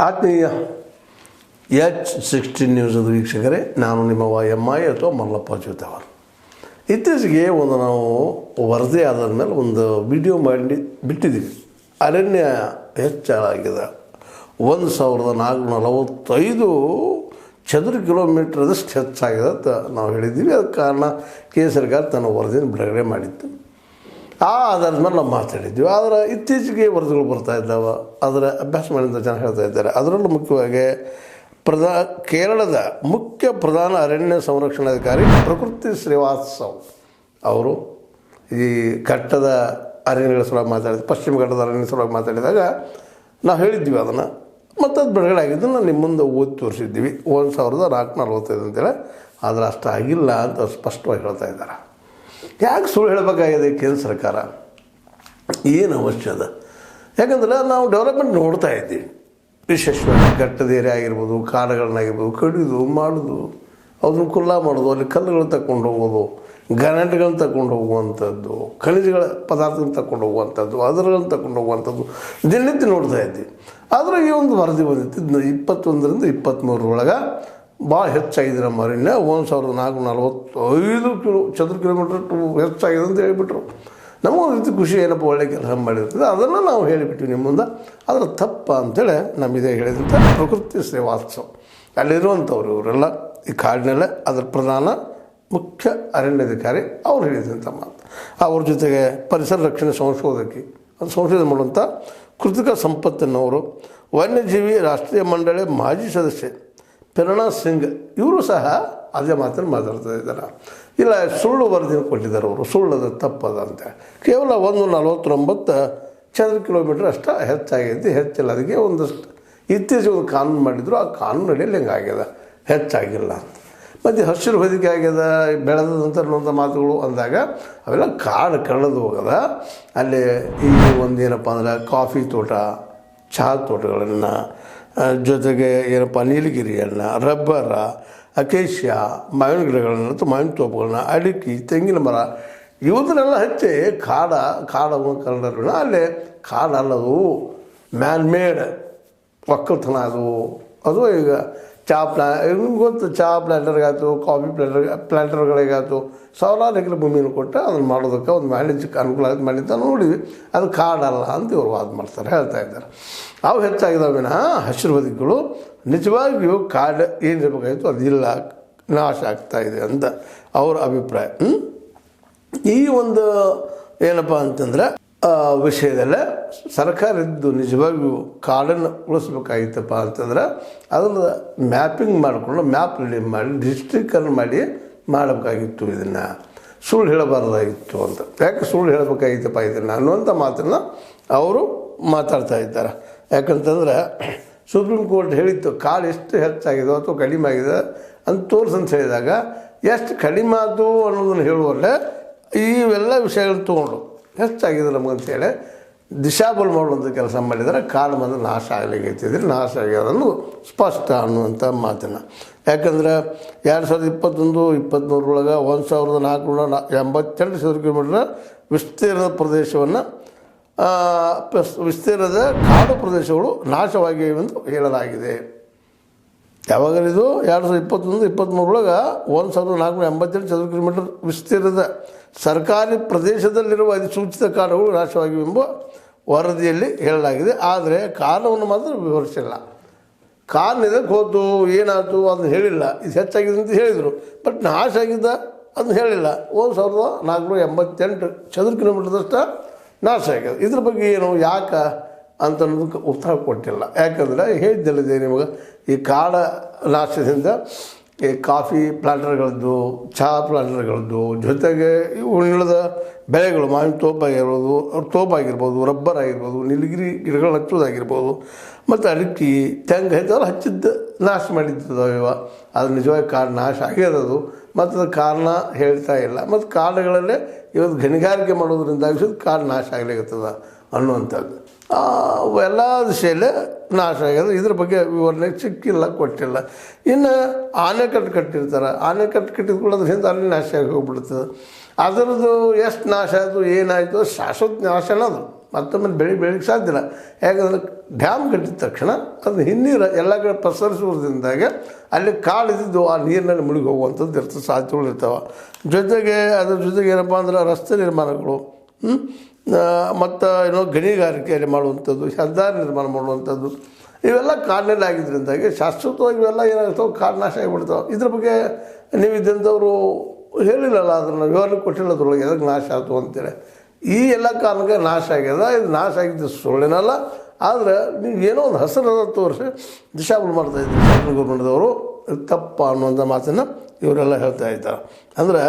ಆತ್ಮೀಯ H16 news ವೀಕ್ಷಕರೇ, ನಾನು ನಿಮ್ಮ YMI ಅಥವಾ ಮಲ್ಲಪ್ಪ ಜೋತವರ್. ಇತ್ತೀಚೆಗೆ ನಾವು ವರದಿ ಆದ ಮೇಲೆ ಒಂದು ವಿಡಿಯೋ ಮಾಡಿ ಬಿಟ್ಟಿದ್ದೀವಿ. ಅರಣ್ಯ ಹೆಚ್ಚಾಗಿದೆ. 1445 ಚದುರ ಕಿಲೋಮೀಟ್ರದಷ್ಟು ಹೆಚ್ಚಾಗಿದೆ ಅಂತ ನಾವು ಹೇಳಿದ್ದೀವಿ. ಅದಕ್ಕೆ ಕಾರಣ ಸರ್ಕಾರ ತನ್ನ ವರದಿಯನ್ನು ಬಿಡುಗಡೆ ಮಾಡಿತ್ತು. ಆ ಆಧಾರದ ಮೇಲೆ ನಾವು ಮಾತಾಡಿದ್ವಿ. ಆದರೆ ಇತ್ತೀಚೆಗೆ ವರದಿಗಳು ಬರ್ತಾ ಇದ್ದಾವೆ. ಅದರ ಅಭ್ಯಾಸ ಮಾಡಿದ ಜನ ಹೇಳ್ತಾ ಇದ್ದಾರೆ. ಅದರಲ್ಲೂ ಮುಖ್ಯವಾಗಿ ಕೇರಳದ ಮುಖ್ಯ ಪ್ರಧಾನ ಅರಣ್ಯ ಸಂರಕ್ಷಣಾಧಿಕಾರಿ ಪ್ರಕೃತಿ ಶ್ರೀವಾತ್ಸವ್ ಅವರು ಈ ಘಟ್ಟದ ಅರಣ್ಯಗಳ ಸಲುವಾಗಿ ಮಾತಾಡಿದ, ಪಶ್ಚಿಮ ಘಟ್ಟದ ಅರಣ್ಯ ಸಲುವಾಗಿ ಮಾತಾಡಿದಾಗ ನಾವು ಹೇಳಿದ್ವಿ ಅದನ್ನು. ಮತ್ತು ಅದು ಬಿಡುಗಡೆ ಆಗಿದ್ದು ನಾವು ನಿಮ್ಮ ಮುಂದೆ ಓದಿ ತೋರಿಸಿದ್ದೀವಿ. 1445 ಅಂತೇಳಿ. ಆದರೆ ಅಷ್ಟು ಆಗಿಲ್ಲ ಅಂತ ಸ್ಪಷ್ಟವಾಗಿ ಹೇಳ್ತಾ ಇದ್ದಾರೆ. ಯಾಕೆ ಸುಳ್ಳು ಹೇಳಬೇಕಾಗಿದೆ ಕೇಂದ್ರ ಸರ್ಕಾರ? ಏನು ಅವಶ್ಯ ಅದ? ಯಾಕಂದ್ರೆ ನಾವು ಡೆವಲಪ್ಮೆಂಟ್ ನೋಡ್ತಾ ಇದ್ದೀವಿ. ವಿಶೇಷವಾಗಿ ಘಟ್ಟದ ಏರಿಯಾ ಆಗಿರ್ಬೋದು, ಕಾಡುಗಳನ್ನಾಗಿರ್ಬೋದು, ಕಡಿಯೋದು ಮಾಡೋದು, ಅದನ್ನು ಕುಲ್ಲ ಮಾಡೋದು, ಅಲ್ಲಿ ಕಲ್ಲುಗಳನ್ನ ತಗೊಂಡು ಹೋಗೋದು, ಗ್ರಾನೈಟ್ಗಳನ್ನ ತಗೊಂಡು ಹೋಗುವಂಥದ್ದು, ಖನಿಜಗಳ ಪದಾರ್ಥಗಳನ್ನ ತಗೊಂಡು ಹೋಗುವಂಥದ್ದು, ಅದರಗಳನ್ನು ತಗೊಂಡು ಹೋಗುವಂಥದ್ದು ದಿನನಿತ್ಯ ನೋಡ್ತಾ ಇದ್ದೀವಿ. ಆದರೆ ಈ ಒಂದು ವರದಿ ಬಂದಿತ್ತು 21ರಿಂದ 23 ಭಾಳ ಹೆಚ್ಚಾಗಿದೆ ನಮ್ಮ ಅರಣ್ಯ. 1445 ಚದುರ ಕಿಲೋಮೀಟ್ರ್ ಹೆಚ್ಚಾಗಿದೆ ಅಂತ ಹೇಳಿಬಿಟ್ರು. ನಮಗೊಂದು ರೀತಿ ಖುಷಿ, ಏನಪ್ಪ ಒಳ್ಳೆ ಕೆಲಸ ಮಾಡಿರ್ತದೆ. ಅದನ್ನು ನಾವು ಹೇಳಿಬಿಟ್ವಿ ನಿಮ್ಮ ಮುಂದೆ. ಅದರ ತಪ್ಪ ಅಂಥೇಳಿ ನಮ್ಮಿದೆ ಹೇಳಿದಂಥ ಪ್ರಕೃತಿ ಶ್ರೀವಾತ್ಸವ್ ಅಲ್ಲಿರುವಂಥವ್ರು ಇವರೆಲ್ಲ ಈ ಕಾಡಿನಲ್ಲೇ ಅದರ ಪ್ರಧಾನ ಮುಖ್ಯ ಅರಣ್ಯಾಧಿಕಾರಿ ಅವ್ರು ಹೇಳಿದಂಥ ಮಾತು. ಅವ್ರ ಜೊತೆಗೆ ಪರಿಸರ ರಕ್ಷಣೆ ಸಂಶೋಧಕಿ, ಅದು ಸಂಶೋಧನೆ ಮಾಡುವಂಥ ಕೃತಿಕಾ ಸಂಪತ್ತಿನವರು, ವನ್ಯಜೀವಿ ರಾಷ್ಟ್ರೀಯ ಮಂಡಳಿ ಮಾಜಿ ಸದಸ್ಯೆ ಪ್ರೇರಣಾ ಸಿಂಗ್ ಇವರು ಸಹ ಅದೇ ಮಾತನ್ನು ಮಾತಾಡ್ತಾ ಇದ್ದಾರೆ. ಇಲ್ಲ, ಸುಳ್ಳು ವರದಿಯನ್ನು ಕೊಟ್ಟಿದ್ದಾರೆ ಅವರು. ಸುಳ್ಳದ ತಪ್ಪದ ಅಂತ. ಕೇವಲ 149 ಚದುರ ಕಿಲೋಮೀಟ್ರ್ ಅಷ್ಟು ಹೆಚ್ಚಾಗೈತಿ, ಹೆಚ್ಚಿಲ್ಲ. ಅದಕ್ಕೆ ಒಂದಷ್ಟು ಇತ್ತೀಚೆಗೆ ಒಂದು ಕಾನೂನು ಮಾಡಿದ್ರು. ಆ ಕಾನೂನಲ್ಲಿ ಹಿಂಗಾಗ್ಯದ, ಹೆಚ್ಚಾಗಿಲ್ಲ ಅಂತ. ಮತ್ತು ಹಸಿರು ಹೊದಿಕೆ ಆಗ್ಯದ, ಬೆಳೆದಂಥ ಅನ್ನುವಂಥ ಮಾತುಗಳು ಅಂದಾಗ ಅವೆಲ್ಲ ಕಾಡು ಕಳೆದು ಹೋಗದ. ಅಲ್ಲಿ ಈಗ ಒಂದು ಏನಪ್ಪ ಅಂದ್ರೆ ಕಾಫಿ ತೋಟ, ಚಹಾ ತೋಟಗಳನ್ನು, ಜೊತೆಗೆ ಏನಪ್ಪ ನೀಲಗಿರಿಯನ್ನು, ರಬ್ಬರ, ಅಕೇಶಿಯಾ, ಮಾವಿನ ಗಿಡಗಳನ್ನು ಅಥವಾ ಮಾವಿನ ತೋಪುಗಳನ್ನ, ಅಡಿಕೆ, ತೆಂಗಿನ ಮರ ಇವನ್ನೆಲ್ಲ ಹಚ್ಚಿ ಕಾಡು ಕನ್ನಡ ಅಲ್ಲಿ ಕಾಡಲ್ಲದು ಮ್ಯಾನ್ಮೇಡ್ ಒಕ್ಕಲ್ತನ ಅದು ಈಗ ನಿಮ್ಗೆ ಗೊತ್ತು, ಚಹಾ ಪ್ಲ್ಯಾಂಟರ್ಗಾಯ್ತು, ಕಾಫಿ ಪ್ಲ್ಯಾಂಟರ್ಗಳಿಗಾಯ್ತು ಸಾವಿರಾರು ಎಕರೆ ಭೂಮಿಯನ್ನು ಕೊಟ್ಟು ಅದನ್ನು ಮಾಡೋದಕ್ಕೆ ಒಂದು ವಾಣಿಜ್ಯಕ್ಕೆ ಅನುಕೂಲ ಆಗುತ್ತೆ ಮಾಡಿದ್ದ ನೋಡಿದ್ವಿ. ಅದು ಕಾಡಲ್ಲ ಅಂತ ಇವರು ವಾದ ಮಾಡ್ತಾರೆ, ಹೇಳ್ತಾ ಇದ್ದಾರೆ. ಅವು ಹೆಚ್ಚಾಗಿದ್ದಾವಿನ ಹಸಿರು ಬದುಕುಗಳು ನಿಜವಾಗಿಯೂ ಕಾಡು ಏನಿರಬೇಕಾಗಿತ್ತು ಅದಿಲ್ಲ, ನಾಶ ಆಗ್ತಾಯಿದೆ ಅಂತ ಅವರ ಅಭಿಪ್ರಾಯ. ಈ ಒಂದು ಏನಪ್ಪ ಅಂತಂದರೆ ವಿಷಯದಲ್ಲೇ ಸರ್ಕಾರ ಇದ್ದು ನಿಜವಾಗಿಯೂ ಕಾಡನ್ನು ಉಳಿಸ್ಬೇಕಾಗಿತ್ತಪ್ಪ ಅಂತಂದ್ರೆ ಅದನ್ನು ಮ್ಯಾಪಿಂಗ್ ಮಾಡಿಕೊಂಡು ಮ್ಯಾಪ್ ರೆಡಿ ಮಾಡಿ ಡಿಸ್ಟ್ರಿಕ್ಟನ್ನು ಮಾಡಬೇಕಾಗಿತ್ತು. ಇದನ್ನು ಸುಳ್ಳು ಹೇಳಬಾರ್ದಾಗಿತ್ತು ಅಂತ. ಯಾಕೆ ಸುಳ್ಳು ಹೇಳಬೇಕಾಗಿತ್ತಪ್ಪ ಇದನ್ನು ಅನ್ನುವಂಥ ಮಾತನ್ನು ಅವರು ಮಾತಾಡ್ತಾ ಇದ್ದಾರೆ. ಯಾಕಂತಂದ್ರೆ ಸುಪ್ರೀಂ ಕೋರ್ಟ್ ಹೇಳಿತ್ತು ಕಾಡು ಎಷ್ಟು ಹೆಚ್ಚಾಗಿದೋ ಅಥವಾ ಕಡಿಮೆ ಆಗಿದೆ ಅಂತ ತೋರಿಸಂತ ಹೇಳಿದಾಗ ಎಷ್ಟು ಕಡಿಮೆ ಆಯಿತು ಅನ್ನೋದನ್ನು ಹೇಳುವಲ್ಲೇ ಇವೆಲ್ಲ ವಿಷಯಗಳನ್ನು ತೊಗೊಂಡು ಹೆಚ್ಚಾಗಿದೆ ನಮಗಂತೇಳಿ ದಿಶಾಬಲ್ ಮಾಡುವಂಥ ಕೆಲಸ ಮಾಡಿದರೆ ಕಾಡು ಬಂದು ನಾಶ ಆಗಲಿಕ್ಕೆ ನಾಶ ಆಗ್ಯದನ್ನು ಸ್ಪಷ್ಟ ಅನ್ನುವಂಥ ಮಾತನ್ನು. ಯಾಕಂದರೆ 2021-23 1482 ಚದುರ ಕಿಲೋಮೀಟ್ರ್ ವಿಸ್ತೀರ್ಣದ ಪ್ರದೇಶವನ್ನು ವಿಸ್ತೀರ್ಣದ ಕಾಡು ಪ್ರದೇಶಗಳು ನಾಶವಾಗಿವೆ ಎಂದು ಹೇಳಲಾಗಿದೆ. ಯಾವಾಗಲಿದು 2021-23 1482 ಚದುರ ಕಿಲೋಮೀಟ್ರ್ ವಿಸ್ತೀರ್ಣದ ಸರ್ಕಾರಿ ಪ್ರದೇಶದಲ್ಲಿರುವ ಅಧಿಸೂಚಿತ ಕಾಡುಗಳು ನಾಶವಾಗಿವೆ ಎಂಬ ವರದಿಯಲ್ಲಿ ಹೇಳಲಾಗಿದೆ. ಆದರೆ ಕಾರಣವನ್ನು ಮಾತ್ರ ವಿವರಿಸಿಲ್ಲ. ಕಾರಣ ಇದಕ್ಕೆ ಹೋತು, ಏನಾಯ್ತು ಅದನ್ನು ಹೇಳಿಲ್ಲ. ಇದು ಹೆಚ್ಚಾಗಿದೆ ಅಂತ ಹೇಳಿದರು, ಬಟ್ ನಾಶ ಆಗಿದ್ದ ಅದನ್ನು ಹೇಳಿಲ್ಲ. 1482 ಚದುರ ಕಿಲೋಮೀಟ್ರದಷ್ಟು ನಾಶ ಆಗಿದೆ. ಇದ್ರ ಬಗ್ಗೆ ಏನು ಯಾಕೆ ಅಂತ ಅನ್ನೋದಕ್ಕೆ ಉತ್ತರ ಕೊಟ್ಟಿಲ್ಲ. ಯಾಕಂದರೆ ಹೇಳಿದ್ದಿಲ್ಲದೆ ನಿಮಗೆ ಈ ಕಾಡ ನಾಶದಿಂದ ಈ ಕಾಫಿ ಪ್ಲಾಂಟರ್ಗಳದ್ದು, ಚಹಾ ಪ್ಲಾಂಟರ್ಗಳದ್ದು, ಜೊತೆಗೆ ಉಳಿದ ಬೆಳೆಗಳು ಮಾವಿನ ತೋಪಾಗಿರ್ಬೋದು, ರಬ್ಬರ್ ಆಗಿರ್ಬೋದು, ನೀಲಗಿರಿ ಗಿಡಗಳು ಹಚ್ಚೋದಾಗಿರ್ಬೋದು, ಮತ್ತು ಅಡಿಕೆ, ತೆಂಗು ಇಂಥವೆಲ್ಲ ಹಚ್ಚಿದ್ದು ನಾಶ ಮಾಡಿದ್ದವ. ಅದು ನಿಜವಾಗಿ ಕಾಡು ನಾಶ ಆಗ್ಯದದು. ಮತ್ತು ಅದು ಕಾರಣ ಹೇಳ್ತಾ ಇಲ್ಲ. ಮತ್ತು ಕಾಡುಗಳಲ್ಲೇ ಇವತ್ತು ಗಣಿಗಾರಿಕೆ ಮಾಡೋದ್ರಿಂದಾಗಿ ಕಾಡು ನಾಶ ಆಗ್ಲಿಕ್ಕತ್ತದ ಅನ್ನುವಂಥದ್ದು ಎಲ್ಲ ದಿಶೆಯಲ್ಲೇ ನಾಶ ಆಗ್ಯದ. ಇದ್ರ ಬಗ್ಗೆ ವಿವರಣೆ ಸಿಕ್ಕಿಲ್ಲ, ಕೊಟ್ಟಿಲ್ಲ. ಇನ್ನು ಆನೆಕಟ್ಟು ಕಟ್ಟಿರ್ತಾರೆ. ಆನೆಕಟ್ಟು ಕಟ್ಟಿದ್ಕೊಳ್ಳೋ ಅದ್ರ ಹಿಂದೆ ಅಲ್ಲಿ ನಾಶ ಆಗಿ ಹೋಗ್ಬಿಡ್ತದೆ. ಅದರದ್ದು ಎಷ್ಟು ನಾಶ ಆಯಿತು, ಏನಾಯಿತು, ಶಾಶ್ವತ ನಾಶನ ಅದು. ಮತ್ತೊಮ್ಮೆ ಬೆಳಿಗ್ಗೆ ಸಾಧ್ಯ ಇಲ್ಲ. ಯಾಕಂದರೆ ಡ್ಯಾಮ್ ಕಟ್ಟಿದ ತಕ್ಷಣ ಅದು ಹಿನ್ನೀರು ಎಲ್ಲ ಕಡೆ ಪ್ರಸರಿಸುವುದರಿಂದಾಗೆ ಅಲ್ಲಿ ಕಾಲಿದ್ದು ಆ ನೀರಿನಲ್ಲಿ ಮುಳುಗಿ ಹೋಗುವಂಥದ್ದು ಇರ್ತದೆ, ಸಾಧ್ಯತೆಗಳು ಇರ್ತಾವೆ. ಜೊತೆಗೆ ಅದ್ರ ಜೊತೆಗೆ ಏನಪ್ಪ ಅಂದ್ರೆ ರಸ್ತೆ ನಿರ್ಮಾಣಗಳು ಮತ್ತು ಏನೋ ಗಣಿಗಾರಿಕೆಯಲ್ಲಿ ಮಾಡುವಂಥದ್ದು, ಹೆದ್ದಾರಿ ನಿರ್ಮಾಣ ಮಾಡುವಂಥದ್ದು ಇವೆಲ್ಲ ಕಾಡಿನಲ್ಲಿ ಆಗಿದ್ದರಿಂದಾಗಿ ಶಾಶ್ವತವಾಗಿ ಇವೆಲ್ಲ ಏನಾಗ್ತಾವೆ, ಕಾಡು ನಾಶ ಆಗಿಬಿಡ್ತಾವೆ. ಇದ್ರ ಬಗ್ಗೆ ನೀವು ಇದ್ದಂಥವ್ರು ಹೇಳಿಲ್ಲಲ್ಲ, ಅದನ್ನು ವಿವರಣೆ ಕೊಟ್ಟಿಲ್ಲ ಅದ್ರೊಳಗೆ ಎದಕ್ಕೆ ನಾಶ ಆಯಿತು ಅಂತೇಳಿ. ಈ ಎಲ್ಲ ಕಾರಣಕ್ಕೆ ನಾಶ ಆಗ್ಯದ. ಇದು ನಾಶ ಆಗಿದ್ದು ಸುಳ್ಳಿನಲ್ಲ, ಆದರೆ ನೀವು ಏನೋ ಒಂದು ಹಸಿರದ ತೋರಿಸಿ ದಿಶಾಬಲ್ ಮಾಡ್ತಾಯಿದ್ರು ಸೆಂಟ್ರಲ್ ಗೌರ್ಮೆಂಟ್ದವರು. ತಪ್ಪ ಅನ್ನುವಂಥ ಮಾತನ್ನು ಇವರೆಲ್ಲ ಹೇಳ್ತಾ ಇದ್ದಾರೆ. ಅಂದ್ರೆ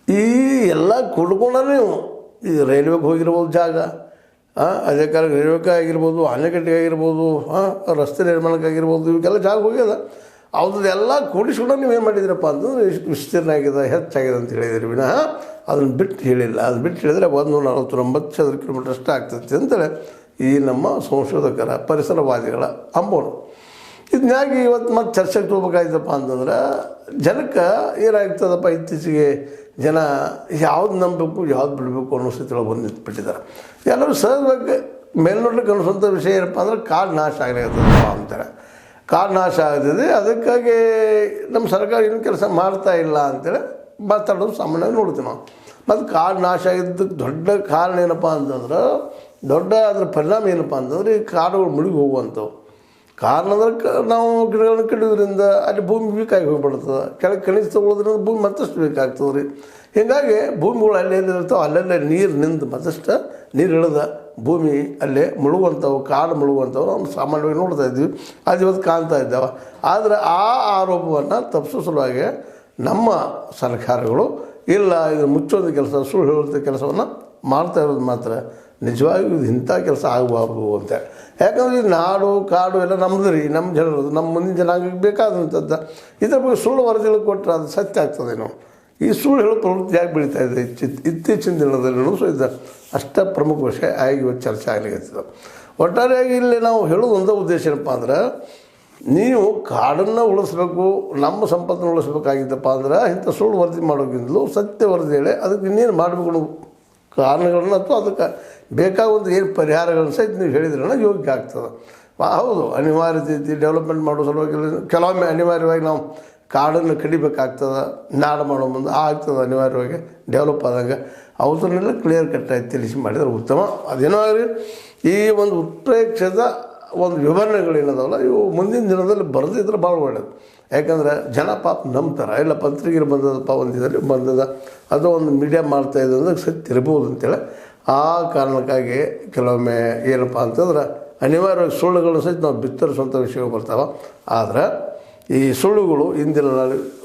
ಈ ಎಲ್ಲ ಕುಡ್ಕೊಂಡ್ರೆ ನೀವು ಈ ರೈಲ್ವೆಗೆ ಹೋಗಿರ್ಬೋದು ಜಾಗ, ಅದೇ ಕಾಲಕ್ಕೆ ರೈಲ್ವೆಗೆ ಆಗಿರ್ಬೋದು, ಅಣೆಕಟ್ಟಿಗೆ ಆಗಿರ್ಬೋದು, ರಸ್ತೆ ನಿರ್ಮಾಣಕ್ಕಾಗಿರ್ಬೋದು, ಇವಕ್ಕೆಲ್ಲ ಜಾಗ ಹೋಗ್ಯದ. ಅವ್ರದ್ದೆಲ್ಲ ಕೂಡಿಸ್ಕೊಂಡು ನೀವೇನು ಮಾಡಿದ್ದೀರಪ್ಪ ಅಂತಂದ್ರೆ ವಿಸ್ತೀರ್ಣ ಆಗಿದೆ, ಹೆಚ್ಚಾಗಿದೆ ಅಂತ ಹೇಳಿದಿರಿ ವಿನಃ ಅದನ್ನು ಬಿಟ್ಟು ಹೇಳಿಲ್ಲ. ಅದನ್ನು ಬಿಟ್ಟು ಹೇಳಿದರೆ 149 ಚದರ ಕಿಲೋಮೀಟರ್ ಅಷ್ಟೇ ಆಗ್ತೈತಿ ಅಂತೇಳಿ ಈ ನಮ್ಮ ಸಂಶೋಧಕರ ಪರಿಸರವಾದಿಗಳ ಅಂಬೋಣ. ಇದನ್ನಾಗಿ ಇವತ್ತು ಮತ್ತೆ ಚರ್ಚೆಗೆ ತೊಗೋಬೇಕಾಯ್ತಪ್ಪ ಅಂತಂದ್ರೆ ಜನಕ್ಕೆ ಏನಾಗ್ತದಪ್ಪ, ಇತ್ತೀಚೆಗೆ ಜನ ಯಾವ್ದು ನಂಬಬೇಕು ಯಾವ್ದು ಬಿಡಬೇಕು ಅನ್ನೋ ಸ್ಥಿತಿಯೊಳಗೆ ಬಂದು ನಿಂತುಬಿಟ್ಟಿದ್ದಾರೆ. ಎಲ್ಲರೂ ಸಹಜವಾಗಿ ಮೇಲ್ನೋಟಕ್ಕೆ ಅನಿಸುವಂಥ ವಿಷಯ ಏನಪ್ಪ ಅಂದ್ರೆ ಕಾಡು ನಾಶ ಆಗಲಿರ್ತದಪ್ಪ ಅಂತಾರೆ. ಕಾಡು ನಾಶ ಆಗ್ತದೆ, ಅದಕ್ಕಾಗಿ ನಮ್ಮ ಸರ್ಕಾರ ಇನ್ನೂ ಕೆಲಸ ಮಾಡ್ತಾ ಇಲ್ಲ ಅಂತೇಳಿ ಮಾತಾಡೋದು ಸಾಮಾನ್ಯವಾಗಿ ನೋಡ್ತೀವಿ ನಾವು. ಮತ್ತು ಕಾಡು ನಾಶ ಆಗಿದ್ದಕ್ಕೆ ದೊಡ್ಡ ಕಾರಣ ಏನಪ್ಪ ಅಂತಂದ್ರೆ, ದೊಡ್ಡ ಅದರ ಪರಿಣಾಮ ಏನಪ್ಪ ಅಂತಂದ್ರೆ ಈ ಕಾಡುಗಳು ಮುಳುಗಿ ಹೋಗುವಂಥವು. ಕಾರಣ ಅಂದ್ರೆ ನಾವು ಗಿಡಗಳನ್ನು ಕಡಿಯೋದ್ರಿಂದ ಅಲ್ಲಿ ಭೂಮಿ ಬೇಕಾಗಿ ಹೋಗ್ಬಿಡ್ತದೆ, ಕೆಳಗೆ ಖನಿಜ ತಗೊಳ್ಳೋದ್ರಿಂದ ಭೂಮಿ ಮತ್ತಷ್ಟು ಬೇಕಾಗ್ತದೆ ರೀ. ಹೀಗಾಗಿ ಭೂಮಿಗಳು ಅಲ್ಲೆಲ್ಲಿರ್ತಾವೆ ಅಲ್ಲೆಲ್ಲೇ ನೀರು ನಿಂತು ಮತ್ತಷ್ಟು ನೀರು ಇಳಿದ ಭೂಮಿ ಅಲ್ಲೇ ಮುಳುಗುವಂಥವು, ಕಾಡು ಮುಳುಗುವಂಥವು ನಾವು ಸಾಮಾನ್ಯವಾಗಿ ನೋಡ್ತಾ ಇದ್ವಿ, ಅದು ಇವತ್ತು ಕಾಣ್ತಾ ಇದ್ದಾವೆ. ಆದರೆ ಆ ಆರೋಪವನ್ನು ತಪ್ಪಿಸೋ ಸಲುವಾಗಿ ನಮ್ಮ ಸರ್ಕಾರಗಳು ಇಲ್ಲ ಇದನ್ನು ಮುಚ್ಚೋದು ಕೆಲಸ, ಸುಳ್ಳು ಹೇಳುವಂಥ ಕೆಲಸವನ್ನು ಮಾಡ್ತಾ ಇರೋದು ಮಾತ್ರ ನಿಜವಾಗಿಯೂ ಇದು ಇಂಥ ಕೆಲಸ ಆಗಬಾರ್ದು ಅಂತ. ಯಾಕಂದರೆ ಈ ನಾಡು ಕಾಡು ಎಲ್ಲ ನಮ್ಮದು ರೀ, ನಮ್ಮ ಜನರದು, ನಮ್ಮ ಮುಂದಿನ ಜನಾಂಗಕ್ಕೆ ಬೇಕಾದಂಥದ್ದು. ಇದ್ರ ಬಗ್ಗೆ ಸುಳ್ಳು ವರದಿಗಳು ಕೊಟ್ಟರೆ ಅದು ಸತ್ಯ ಆಗ್ತದೇನೋ. ಈ ಸುಳ್ಳು ಹೇಳೋ ಪ್ರವೃತ್ತಿ ಯಾಕೆ ಬೆಳೀತಾ ಇದೆ ಇತ್ತೀಚಿನ ದಿನದಲ್ಲಿ ಸೊ ಇದು ಅಷ್ಟೇ ಪ್ರಮುಖ ವಿಷಯ ಆಗಿ ಇವತ್ತು ಚರ್ಚೆ ಆಗಲಿಕ್ಕೆ. ಒಟ್ಟಾರೆಯಾಗಿ ಇಲ್ಲಿ ನಾವು ಹೇಳೋದು ಒಂದೇ ಉದ್ದೇಶ ಏನಪ್ಪ ಅಂದ್ರೆ, ನೀವು ಕಾಡನ್ನು ಉಳಿಸ್ಬೇಕು, ನಮ್ಮ ಸಂಪತ್ತನ್ನು ಉಳಿಸ್ಬೇಕಾಗಿದ್ದಪ್ಪ ಅಂದ್ರೆ ಇಂಥ ಸುಳ್ಳು ವರದಿ ಮಾಡೋಕ್ಕಿಂತಲೂ ಸತ್ಯ ವರದಿ ಹೇಳಿ ಅದಕ್ಕೆ ಇನ್ನೇನು ಮಾಡಬೇಕು ಕಾರಣಗಳನ್ನು ಅಥವಾ ಅದಕ್ಕೆ ಬೇಕಾಗುವಂಥ ಏನು ಪರಿಹಾರಗಳನ್ನು ಸಹಿತ ನೀವು ಹೇಳಿದ್ರನ್ನ ಯೋಗ್ಯ ಆಗ್ತದೆ. ಹೌದು, ಅನಿವಾರ್ಯತೆ ಡೆವಲಪ್ಮೆಂಟ್ ಮಾಡೋ ಸಲುವಾಗಿ ಕೆಲವೊಮ್ಮೆ ಅನಿವಾರ್ಯವಾಗಿ ನಾವು ಕಾಡನ್ನು ಕಡಿಬೇಕಾಗ್ತದೆ, ನಾಡು ಮಾಡೋ ಮುಂದೆ ಆಗ್ತದೆ ಅನಿವಾರ್ಯವಾಗಿ ಡೆವಲಪ್ ಆದಂಗೆ. ಅವರನ್ನೆಲ್ಲ ಕ್ಲಿಯರ್ ಕಟ್ಟಾಗಿ ತಿಳಿಸಿ ಮಾಡಿದರೆ ಉತ್ತಮ. ಅದೇನೋ ಆಗಲಿ, ಈ ಒಂದು ಉತ್ಪ್ರೇಕ್ಷದ ಒಂದು ವಿವರಣೆಗಳೇನದಲ್ಲ ಇವು ಮುಂದಿನ ದಿನದಲ್ಲಿ ಬರೆದಿದ್ರೆ ಭಾಳ ಒಳ್ಳೆಯದು. ಯಾಕಂದರೆ ಜನ ಪಾಪ ನಂಬ್ತಾರೆ, ಇಲ್ಲ ಪತ್ರಿಕೆಗೆ ಬಂದದಪ್ಪ ಒಂದಿದಲ್ಲಿ ಬಂದದ ಅದು ಒಂದು ಮೀಡಿಯಾ ಮಾಡ್ತಾಯಿದೆ ಅಂದ್ರೆ ಸತ್ಯ ಇರ್ಬೋದು ಅಂತೇಳಿ. ಆ ಕಾರಣಕ್ಕಾಗಿ ಕೆಲವೊಮ್ಮೆ ಏನಪ್ಪ ಅಂತಂದ್ರೆ ಅನಿವಾರ್ಯವಾಗಿ ಸುಳ್ಳುಗಳು ಸಹಿತ ನಾವು ಬಿತ್ತರಿಸುವಂಥ ವಿಷಯಗಳು ಬರ್ತಾವೆ. ಆದರೆ ಈ ಸುಳ್ಳುಗಳು ಇಂದಿನ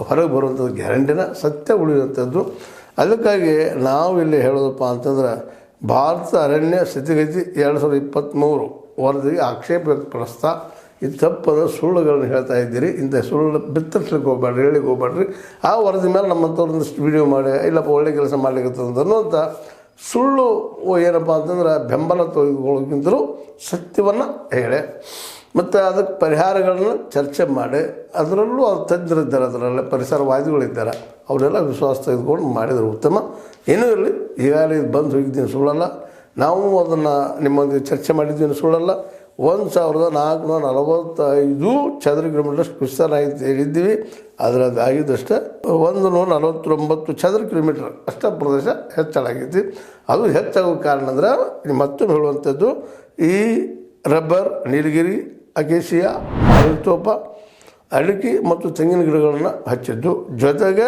ಹೊರಗೆ ಬರುವಂಥದ್ದು ಗ್ಯಾರಂಟಿನ, ಸತ್ಯ ಉಳಿಯುವಂಥದ್ದು. ಅದಕ್ಕಾಗಿ ನಾವು ಇಲ್ಲಿ ಹೇಳೋದಪ್ಪ ಅಂತಂದ್ರೆ ಭಾರತ ಅರಣ್ಯ ಸ್ಥಿತಿಗತಿ 2023 ವರದಿಗೆ ಆಕ್ಷೇಪ ವ್ಯಕ್ತಪಡಿಸ್ತಾ ಈ ತಪ್ಪದ ಸುಳ್ಳುಗಳನ್ನ ಹೇಳ್ತಾ ಇದ್ದೀರಿ. ಇಂಥ ಸುಳ್ಳು ಬಿತ್ತರಿಸ್ಲಿಕ್ಕೆ ಹೋಗ್ಬೇಡ್ರಿ, ಹೇಳಿಕ್ಕೆ ಹೋಗ್ಬೇಡ್ರಿ. ಆ ವರದಿ ಮೇಲೆ ನಮ್ಮಂಥವ್ರೊಂದಿಷ್ಟು ವೀಡಿಯೋ ಮಾಡಿ ಇಲ್ಲಪ್ಪ ಒಳ್ಳೆ ಕೆಲಸ ಮಾಡ್ಲಿಕ್ಕೆ ಅನ್ನುವಂಥ ಸುಳ್ಳು ಏನಪ್ಪ ಅಂತಂದ್ರೆ ಬೆಂಬಲ ತೆಗೆದುಕೊಳ್ಳೋಕ್ಕಿಂತಲೂ ಸತ್ಯವನ್ನು ಹೇಳಿ ಮತ್ತು ಅದಕ್ಕೆ ಪರಿಹಾರಗಳನ್ನು ಚರ್ಚೆ ಮಾಡಿ, ಅದರಲ್ಲೂ ಅದು ತಜ್ಞರಿದ್ದಾರೆ, ಅದರಲ್ಲೇ ಪರಿಸರವಾದಿಗಳಿದ್ದಾರೆ, ಅವರೆಲ್ಲ ವಿಶ್ವಾಸ ತೆಗೆದುಕೊಂಡು ಮಾಡಿದರೆ ಉತ್ತಮ. ಏನೂ ಇರಲಿ, ಈಗಾಗಲೇ ಇದು ಬಂದು ಹೋಗಿದ್ದೀನಿ ಸುಳ್ಳಲ್ಲ, ನಾವು ಅದನ್ನು ನಿಮ್ಮೊಂದಿಗೆ ಚರ್ಚೆ ಮಾಡಿದ್ದೀವಿ ಸುಳ್ಳಲ್ಲ. 1445 ಚದರ ಕಿಲೋಮೀಟರ್ಷ್ಟು ವಿಸ್ತಾರ ಆಗಿ ಹೇಳಿದ್ದೀವಿ. ಅದರದ್ದು ಆಗಿದ್ದಷ್ಟೇ 149 ಚದರ ಕಿಲೋಮೀಟರ್ ಅಷ್ಟೇ ಪ್ರದೇಶ ಹೆಚ್ಚಳಾಗೈತಿ. ಅದು ಹೆಚ್ಚಾಗೋ ಕಾರಣ ಅಂದ್ರೆ ಮತ್ತೊಮ್ಮೆ ಹೇಳುವಂಥದ್ದು, ಈ ರಬ್ಬರ್, ನೀಲಗಿರಿ, ಅಕೇಶಿಯಾ, ಆಲಿತೋಪ, ಅಡಿಕೆ ಮತ್ತು ತೆಂಗಿನ ಗಿಡಗಳನ್ನು ಹಚ್ಚಿದ್ದು, ಜೊತೆಗೆ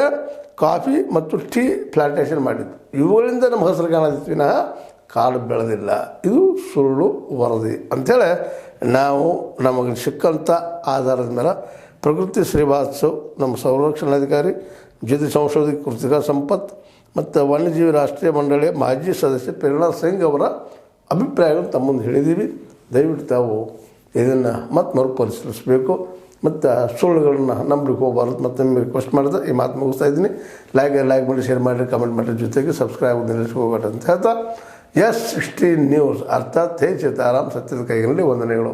ಕಾಫಿ ಮತ್ತು ಟೀ ಪ್ಲಾಂಟೇಷನ್ ಮಾಡಿದ್ದು. ಇವುಗಳಿಂದ ನಮ್ಮ ಹೆಸರು ಕಾಣದಿತ್ತು ವಿನಃ ಕಾಡು ಬೆಳೆದಿಲ್ಲ. ಇದು ಸುಳ್ಳು ವರದಿ ಅಂಥೇಳಿ ನಾವು ನಮಗೆ ಸಿಕ್ಕಂಥ ಆಧಾರದ ಮೇಲೆ ಪ್ರಕೃತಿ ಶ್ರೀವಾತ್ಸವ್ ನಮ್ಮ ಸಂರಕ್ಷಣಾಧಿಕಾರಿ, ಜ್ಯೋತಿ ಸಂಶೋಧಕ ಕೃತಿಕಾ ಸಂಪತ್ ಮತ್ತು ವನ್ಯಜೀವಿ ರಾಷ್ಟ್ರೀಯ ಮಂಡಳಿಯ ಮಾಜಿ ಸದಸ್ಯ ಪ್ರೇರಣಾ ಸಿಂಗ್ ಅವರ ಅಭಿಪ್ರಾಯಗಳನ್ನು ತಮ್ಮ ಮುಂದೆ ಹೇಳಿದ್ದೀವಿ. ದಯವಿಟ್ಟು ತಾವು ಇದನ್ನು ಮತ್ತೆ ಮರುಪರಿಶೀಲಿಸಬೇಕು ಮತ್ತು ಸುಳ್ಳುಗಳನ್ನು ನಂಬಲಿಕ್ಕೆ ಹೋಗಬಾರ್ದು. ಮತ್ತು ನಿಮಗೆ ರಿಕ್ವೆಸ್ಟ್ ಮಾಡಿದ್ರೆ ಈ ಮಾತು ಮುಗಿಸ್ತಾ ಇದ್ದೀನಿ. ಲೈಕ್ ಮಾಡಿ, ಶೇರ್ ಮಾಡಿ, ಕಮೆಂಟ್ ಮಾಡಿ, ಜೊತೆಗೆ ಸಬ್ಸ್ಕ್ರೈಬ್ ನಿಲ್ಲಿಸ್ಕೋಬೇಡ ಅಂತ ಹೇಳ್ತಾ S16 ನ್ಯೂಸ್ ಅರ್ಥಾತ್ ಹೇ ಸೀತಾರಾಮ್, ಸತ್ಯದ ಕೈಗಳಲ್ಲಿ ವಂದನೆಗಳು.